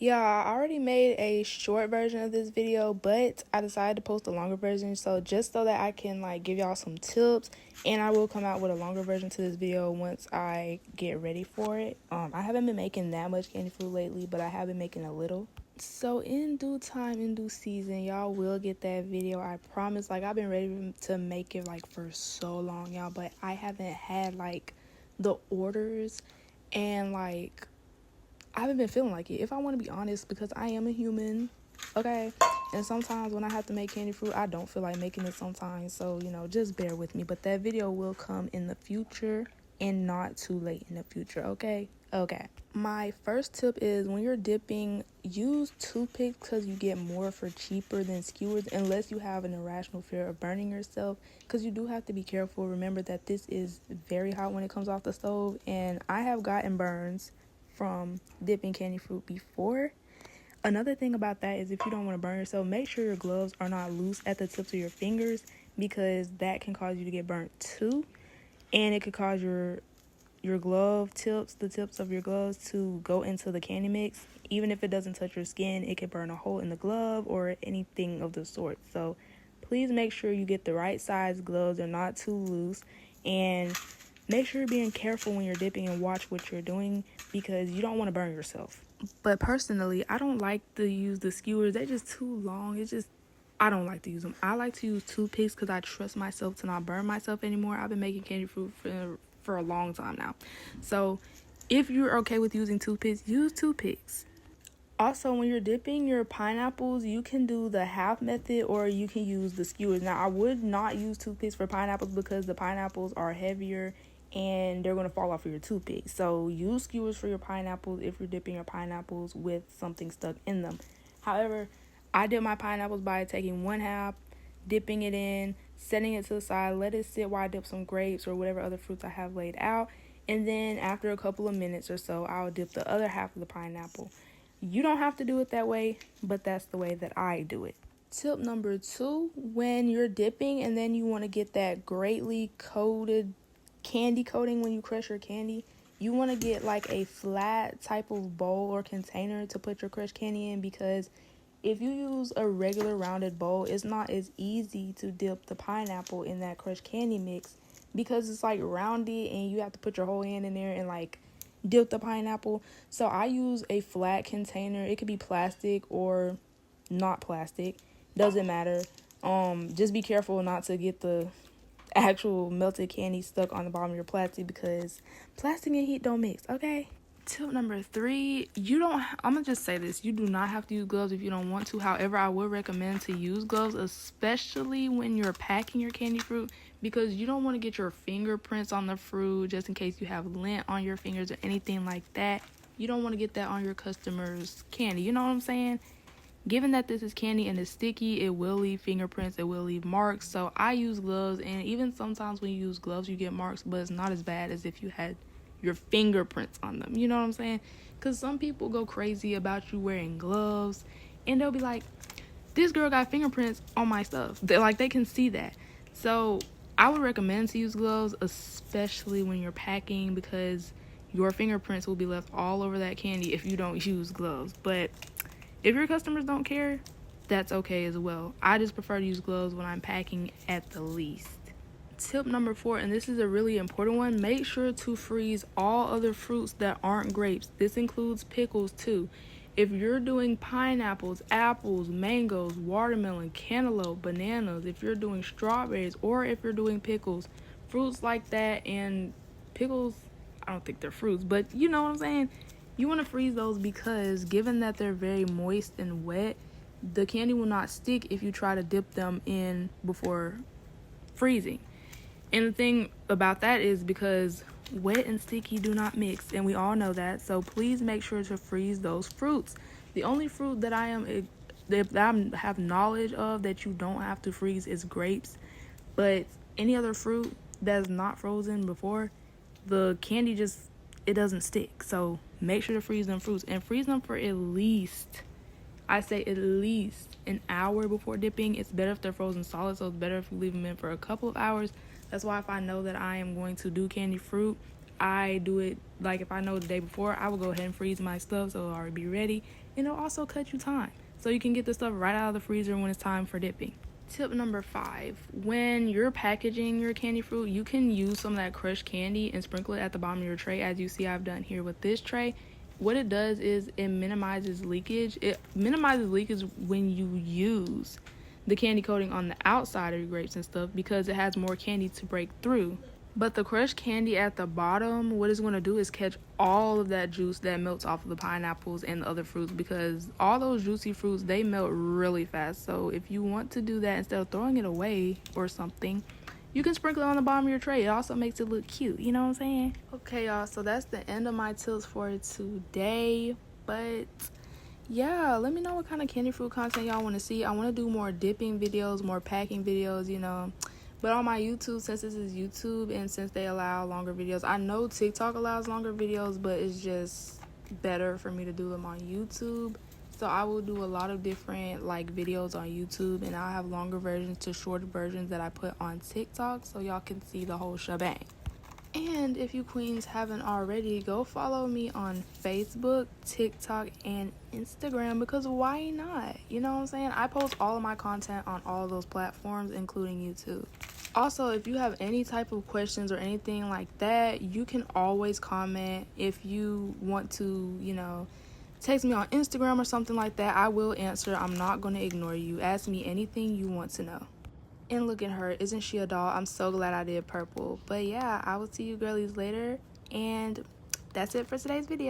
Yeah, I already made a short version of this video, but I decided to post a longer version. So just so that I can like give y'all some tips, and I will come out with a longer version to this video once I get ready for it. I haven't been making that much candy fruit lately, but I have been making a little. So in due time, in due season, y'all will get that video. I promise. Like, I've been ready to make it like for so long, y'all, but I haven't had like the orders, and like I haven't been feeling like it, if I want to be honest, because I am a human, okay? And sometimes when I have to make candy fruit, I don't feel like making it sometimes. So, just bear with me. But that video will come in the future and not too late in the future, okay? Okay. My first tip is when you're dipping, use toothpicks because you get more for cheaper than skewers, unless you have an irrational fear of burning yourself, because you do have to be careful. Remember that this is very hot when it comes off the stove, and I have gotten burns from dipping candy fruit before. Another thing about that is if you don't want to burn yourself, make sure your gloves are not loose at the tips of your fingers, because that can cause you to get burnt too, and it could cause your glove tips, the tips of your gloves, to go into the candy mix. Even if it doesn't touch your skin, it could burn a hole in the glove or anything of the sort. So please make sure you get the right size gloves. They're not too loose, and make sure you're being careful when you're dipping and watch what you're doing, because you don't want to burn yourself. But personally, I don't like to use the skewers. They're just too long. I don't like to use them. I like to use toothpicks because I trust myself to not burn myself anymore. I've been making candy fruit for a long time now. So if you're okay with using toothpicks, use toothpicks. Also, when you're dipping your pineapples, you can do the half method or you can use the skewers. Now, I would not use toothpicks for pineapples because the pineapples are heavier and they're going to fall off of your toothpick. So use skewers for your pineapples if you're dipping your pineapples with something stuck in them. However, I dip my pineapples by taking one half, dipping it in, setting it to the side, let it sit while I dip some grapes or whatever other fruits I have laid out. And then after a couple of minutes or so, I'll dip the other half of the pineapple. You don't have to do it that way, but that's the way that I do it. Tip number 2, when you're dipping and then you want to get that greatly coated candy coating when you crush your candy, you want to get like a flat type of bowl or container to put your crushed candy in, because if you use a regular rounded bowl, it's not as easy to dip the pineapple in that crushed candy mix, because it's like rounded and you have to put your whole hand in there and like dip the pineapple. So I use a flat container. It could be plastic or not plastic, doesn't matter. Just be careful not to get the actual melted candy stuck on the bottom of your plastic, because plastic and heat don't mix, okay? Tip number 3, I'm gonna just say this, you do not have to use gloves if you don't want to. However, I would recommend to use gloves, especially when you're packing your candy fruit, because you don't want to get your fingerprints on the fruit, just in case you have lint on your fingers or anything like that. You don't want to get that on your customer's candy, you know what I'm saying? Given that this is candy and it's sticky, it will leave fingerprints, it will leave marks. So I use gloves, and even sometimes when you use gloves you get marks, but it's not as bad as if you had your fingerprints on them, you know what I'm saying? Because some people go crazy about you wearing gloves, and they'll be like, this girl got fingerprints on my stuff. They can see that. So I would recommend to use gloves, especially when you're packing, because your fingerprints will be left all over that candy if you don't use gloves. But if your customers don't care, that's okay as well. I just prefer to use gloves when I'm packing at the least. Tip number 4, and this is a really important one, make sure to freeze all other fruits that aren't grapes. This includes pickles too. If you're doing pineapples, apples, mangoes, watermelon, cantaloupe, bananas, if you're doing strawberries, or if you're doing pickles, fruits like that, and pickles, I don't think they're fruits, but you know what I'm saying? You want to freeze those, because given that they're very moist and wet, the candy will not stick if you try to dip them in before freezing. And the thing about that is because wet and sticky do not mix, and we all know that. So please make sure to freeze those fruits. The only fruit that I have knowledge of that you don't have to freeze is grapes, but any other fruit that's not frozen before, the candy it doesn't stick. So make sure to freeze them fruits, and freeze them for at least an hour before dipping. It's better if they're frozen solid, so it's better if you leave them in for a couple of hours. That's why if I know that I am going to do candy fruit, I do it like if I know the day before, I will go ahead and freeze my stuff so it'll already be ready. and it'll also cut you time. So you can get the stuff right out of the freezer when it's time for dipping. Tip number 5, when you're packaging your candy fruit, you can use some of that crushed candy and sprinkle it at the bottom of your tray, as you see I've done here with this tray. What it does is it minimizes leakage. It minimizes leakage when you use the candy coating on the outside of your grapes and stuff, because it has more candy to break through. But the crushed candy at the bottom, what it's going to do is catch all of that juice that melts off of the pineapples and the other fruits, because all those juicy fruits, they melt really fast. So if you want to do that, instead of throwing it away or something, you can sprinkle it on the bottom of your tray. It also makes it look cute, you know what I'm saying? Okay, y'all, so that's the end of my tips for today. But yeah, let me know what kind of candy fruit content y'all want to see. I want to do more dipping videos, more packing videos, you know. But on my YouTube, since this is YouTube and since they allow longer videos, I know TikTok allows longer videos, but it's just better for me to do them on YouTube. So I will do a lot of different like videos on YouTube, and I'll have longer versions to shorter versions that I put on TikTok, so y'all can see the whole shebang. And if you queens haven't already, go follow me on Facebook, TikTok, and Instagram, because why not? You know what I'm saying? I post all of my content on all of those platforms, including YouTube. Also, if you have any type of questions or anything like that, you can always comment. If you want to, you know, text me on Instagram or something like that, I will answer. I'm not going to ignore you. Ask me anything you want to know. And look at her, isn't she a doll? I'm so glad I did purple. But yeah, I will see you girlies later, and that's it for today's video.